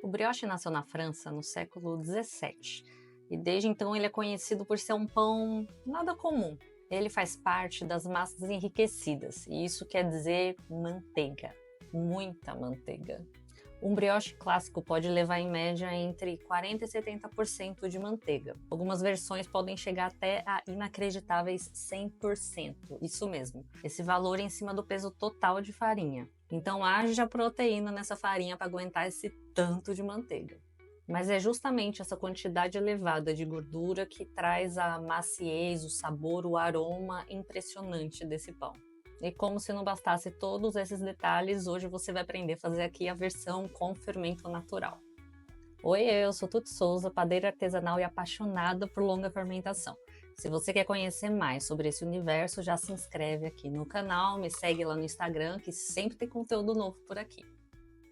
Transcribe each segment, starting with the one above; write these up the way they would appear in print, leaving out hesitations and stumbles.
O brioche nasceu na França no século XVII e desde então ele é conhecido por ser um pão nada comum. Ele faz parte das massas enriquecidas e isso quer dizer manteiga, muita manteiga. Um brioche clássico pode levar em média entre 40% e 70% de manteiga. Algumas versões podem chegar até a inacreditáveis 100%, isso mesmo, esse valor em cima do peso total de farinha. Então haja proteína nessa farinha para aguentar esse tanto de manteiga. Mas é justamente essa quantidade elevada de gordura que traz a maciez, o sabor, o aroma impressionante desse pão. E como se não bastasse todos esses detalhes, hoje você vai aprender a fazer aqui a versão com fermento natural. Oi, eu sou Tuti Souza, padeira artesanal e apaixonada por longa fermentação. Se você quer conhecer mais sobre esse universo, já se inscreve aqui no canal, me segue lá no Instagram, que sempre tem conteúdo novo por aqui.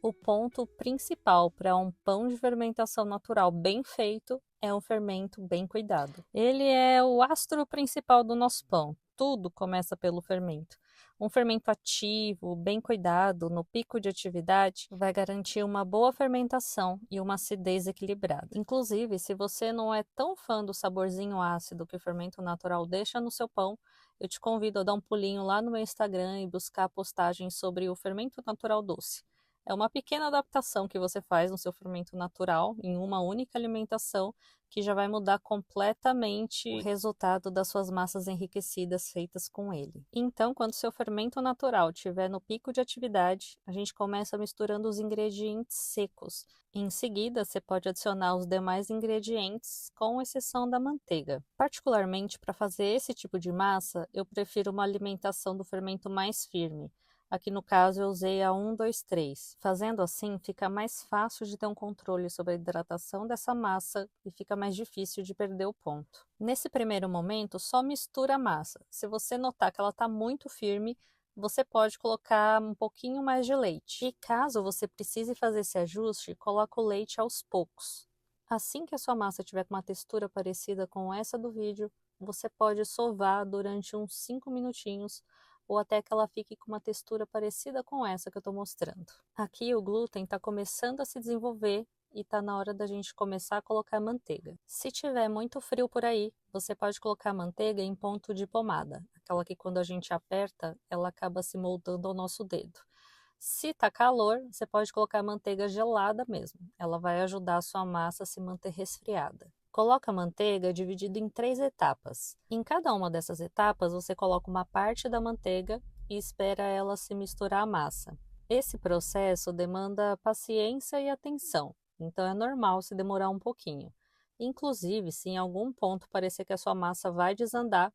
O ponto principal para um pão de fermentação natural bem feito é um fermento bem cuidado. Ele é o astro principal do nosso pão. Tudo começa pelo fermento. Um fermento ativo, bem cuidado, no pico de atividade, vai garantir uma boa fermentação e uma acidez equilibrada. Inclusive, se você não é tão fã do saborzinho ácido que o fermento natural deixa no seu pão, eu te convido a dar um pulinho lá no meu Instagram e buscar postagens sobre o fermento natural doce. É uma pequena adaptação que você faz no seu fermento natural, em uma única alimentação, que já vai mudar completamente o resultado das suas massas enriquecidas feitas com ele. Então, quando seu fermento natural estiver no pico de atividade, a gente começa misturando os ingredientes secos. Em seguida, você pode adicionar os demais ingredientes, com exceção da manteiga. Particularmente, para fazer esse tipo de massa, eu prefiro uma alimentação do fermento mais firme. Aqui no caso eu usei a 1, 2, 3. Fazendo assim fica mais fácil de ter um controle sobre a hidratação dessa massa e fica mais difícil de perder o ponto. Nesse primeiro momento só mistura a massa. Se você notar que ela está muito firme, você pode colocar um pouquinho mais de leite. E caso você precise fazer esse ajuste, coloca o leite aos poucos. Assim que a sua massa tiver com uma textura parecida com essa do vídeo, você pode sovar durante uns 5 minutinhos ou até que ela fique com uma textura parecida com essa que eu estou mostrando. Aqui o glúten está começando a se desenvolver e está na hora da gente começar a colocar manteiga. Se tiver muito frio por aí, você pode colocar manteiga em ponto de pomada, aquela que quando a gente aperta, ela acaba se moldando ao nosso dedo. Se tá calor, você pode colocar manteiga gelada mesmo. Ela vai ajudar a sua massa a se manter resfriada. Coloca a manteiga dividida em 3 etapas. Em cada uma dessas etapas, você coloca uma parte da manteiga e espera ela se misturar à massa. Esse processo demanda paciência e atenção, então é normal se demorar um pouquinho. Inclusive, se em algum ponto parecer que a sua massa vai desandar,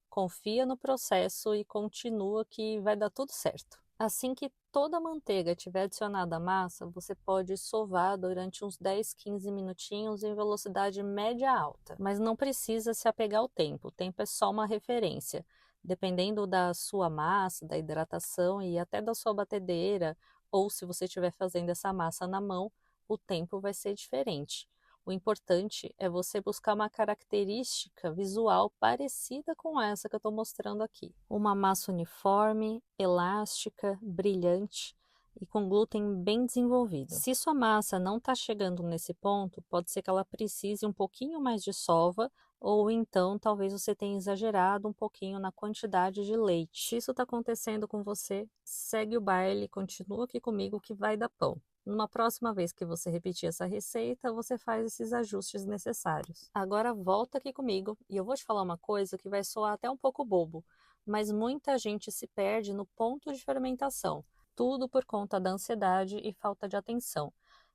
confia no processo e continua que vai dar tudo certo. Assim que toda a manteiga tiver adicionada à massa, você pode sovar durante uns 10, 15 minutinhos em velocidade média alta. Mas não precisa se apegar ao tempo, o tempo é só uma referência. Dependendo da sua massa, da hidratação e até da sua batedeira, ou se você estiver fazendo essa massa na mão, o tempo vai ser diferente. O importante é você buscar uma característica visual parecida com essa que eu estou mostrando aqui. Uma massa uniforme, elástica, brilhante e com glúten bem desenvolvido. Se sua massa não está chegando nesse ponto, pode ser que ela precise um pouquinho mais de sova ou então talvez você tenha exagerado um pouquinho na quantidade de leite. Se isso está acontecendo com você, segue o baile, continua aqui comigo que vai dar pão. Numa próxima vez que você repetir essa receita, você faz esses ajustes necessários. Agora volta aqui comigo e eu vou te falar uma coisa que vai soar até um pouco bobo, mas muita gente se perde no ponto de fermentação, tudo por conta da ansiedade e falta de atenção.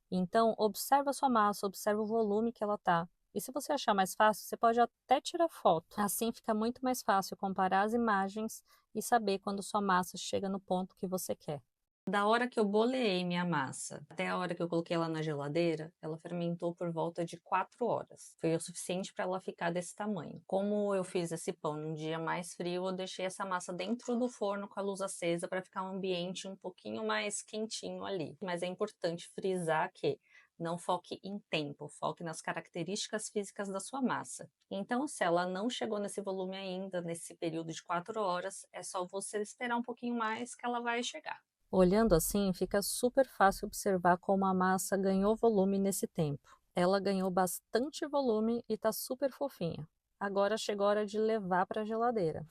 Então, observa a sua massa, observa o volume que ela tá. E se você achar mais fácil, você pode até tirar foto. Assim fica muito mais fácil comparar as imagens e saber quando sua massa chega no ponto que você quer. Da hora que eu boleei minha massa até a hora que eu coloquei ela na geladeira, ela fermentou por volta de 4 horas. Foi o suficiente para ela ficar desse tamanho. Como eu fiz esse pão num dia mais frio, eu deixei essa massa dentro do forno com a luz acesa para ficar um ambiente um pouquinho mais quentinho ali. Mas é importante frisar que Não foque em tempo, foque nas características físicas da sua massa. Então, se ela não chegou nesse volume ainda, nesse período de 4 horas, é só você esperar um pouquinho mais que ela vai chegar. Olhando assim, fica super fácil observar como a massa ganhou volume nesse tempo. Ela ganhou bastante volume e está super fofinha. Agora chegou a hora de levar para a geladeira.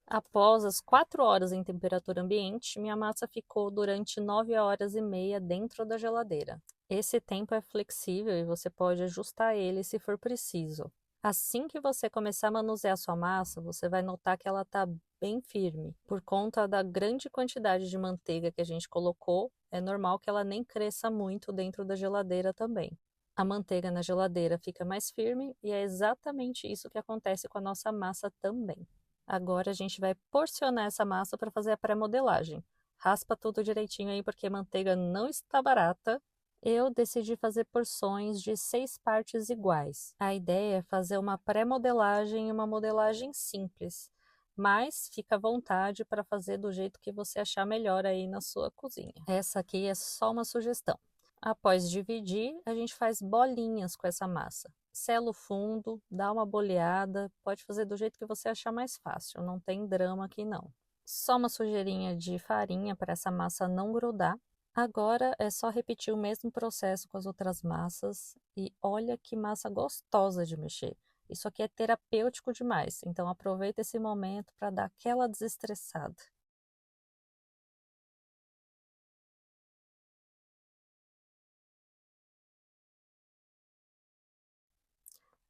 Após as 4 horas em temperatura ambiente, minha massa ficou durante 9 horas e meia dentro da geladeira. Esse tempo é flexível e você pode ajustar ele se for preciso. Assim que você começar a manusear sua massa, você vai notar que ela está bem firme. Por conta da grande quantidade de manteiga que a gente colocou, é normal que ela nem cresça muito dentro da geladeira também. A manteiga na geladeira fica mais firme e é exatamente isso que acontece com a nossa massa também. Agora a gente vai porcionar essa massa para fazer a pré-modelagem. Raspa tudo direitinho aí porque a manteiga não está barata. Eu decidi fazer porções de 6 partes iguais. A ideia é fazer uma pré-modelagem e uma modelagem simples, mas fica à vontade para fazer do jeito que você achar melhor aí na sua cozinha. Essa aqui é só uma sugestão. Após dividir, a gente faz bolinhas com essa massa. Sela o fundo, dá uma boleada, pode fazer do jeito que você achar mais fácil, não tem drama aqui não. Só uma sujeirinha de farinha para essa massa não grudar. Agora é só repetir o mesmo processo com as outras massas e olha que massa gostosa de mexer. Isso aqui é terapêutico demais, então aproveita esse momento para dar aquela desestressada.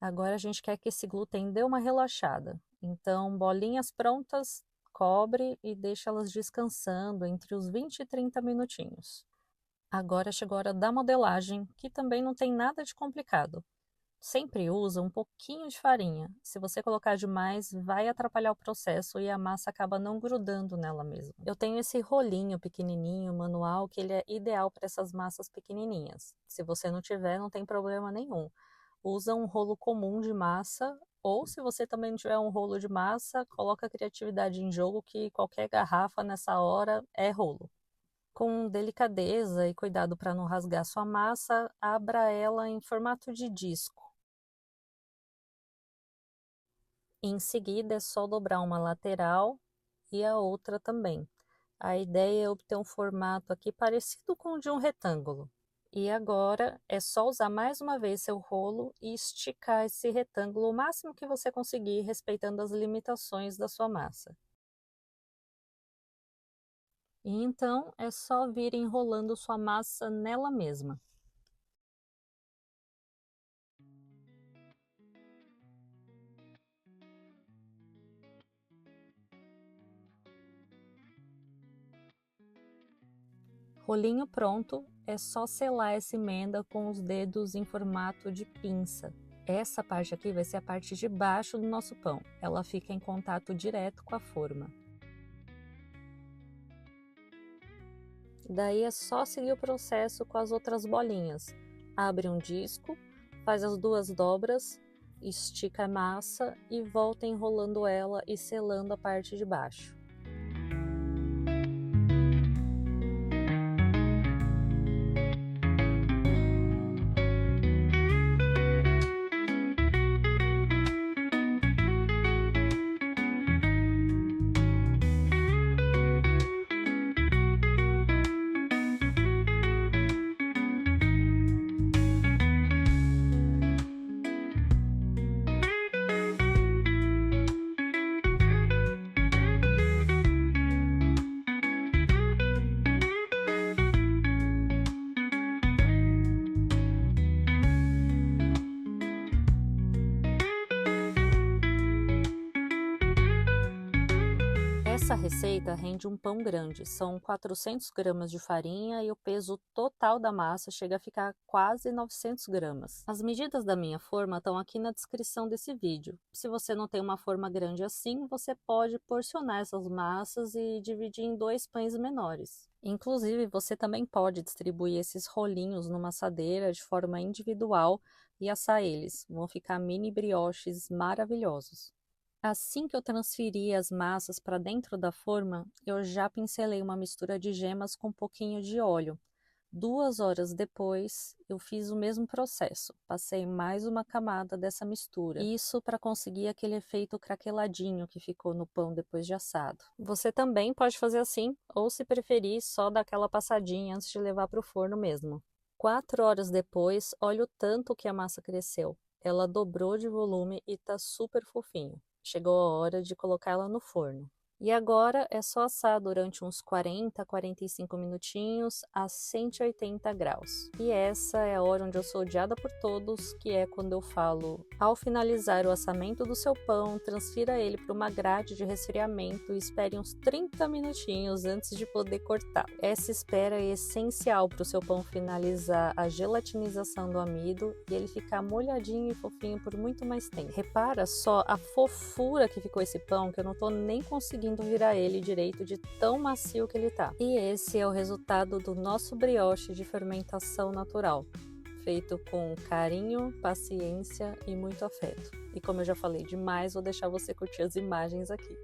Agora a gente quer que esse glúten dê uma relaxada. Então, bolinhas prontas, cobre e deixa elas descansando entre os 20 e 30 minutinhos. Agora chegou a hora da modelagem, que também não tem nada de complicado. Sempre usa um pouquinho de farinha. Se você colocar demais, vai atrapalhar o processo e a massa acaba não grudando nela mesmo. Eu tenho esse rolinho pequenininho, manual, que ele é ideal para essas massas pequenininhas. Se você não tiver, não tem problema nenhum. Usa um rolo comum de massa, ou se você também não tiver um rolo de massa, coloca a criatividade em jogo que qualquer garrafa nessa hora é rolo. Com delicadeza e cuidado para não rasgar sua massa, abra ela em formato de disco. Em seguida é só dobrar uma lateral e a outra também. A ideia é obter um formato aqui parecido com o de um retângulo. E agora é só usar mais uma vez seu rolo e esticar esse retângulo o máximo que você conseguir, respeitando as limitações da sua massa. E então é só vir enrolando sua massa nela mesma. Rolinho pronto, é só selar essa emenda com os dedos em formato de pinça. Essa parte aqui vai ser a parte de baixo do nosso pão. Ela fica em contato direto com a forma. Daí é só seguir o processo com as outras bolinhas. Abre um disco, faz as 2 dobras, estica a massa e volta enrolando ela e selando a parte de baixo. Essa receita rende um pão grande, são 400 gramas de farinha e o peso total da massa chega a ficar quase 900 gramas. As medidas da minha forma estão aqui na descrição desse vídeo. Se você não tem uma forma grande assim, você pode porcionar essas massas e dividir em 2 pães menores. Inclusive, você também pode distribuir esses rolinhos numa assadeira de forma individual e assar eles. Vão ficar mini brioches maravilhosos. Assim que eu transferi as massas para dentro da forma, eu já pincelei uma mistura de gemas com um pouquinho de óleo. 2 horas depois, eu fiz o mesmo processo. Passei mais uma camada dessa mistura. Isso para conseguir aquele efeito craqueladinho que ficou no pão depois de assado. Você também pode fazer assim, ou se preferir, só dar aquela passadinha antes de levar para o forno mesmo. 4 horas depois, olha o tanto que a massa cresceu. Ela dobrou de volume e tá super fofinho. Chegou a hora de colocá-la no forno. E agora é só assar durante uns 40 a 45 minutinhos a 180 graus. E essa é a hora onde eu sou odiada por todos, que é quando eu falo: ao finalizar o assamento do seu pão, transfira ele para uma grade de resfriamento e espere uns 30 minutinhos antes de poder cortar. Essa espera é essencial para o seu pão finalizar a gelatinização do amido e ele ficar molhadinho e fofinho por muito mais tempo. Repara só a fofura que ficou esse pão, que eu não tô nem conseguindo virar ele direito de tão macio que ele tá. E esse é o resultado do nosso brioche de fermentação natural, feito com carinho, paciência e muito afeto. E como eu já falei demais, vou deixar você curtir as imagens aqui.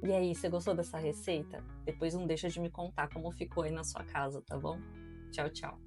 E aí, você gostou dessa receita? Depois não deixa de me contar como ficou aí na sua casa, tá bom? Tchau, tchau.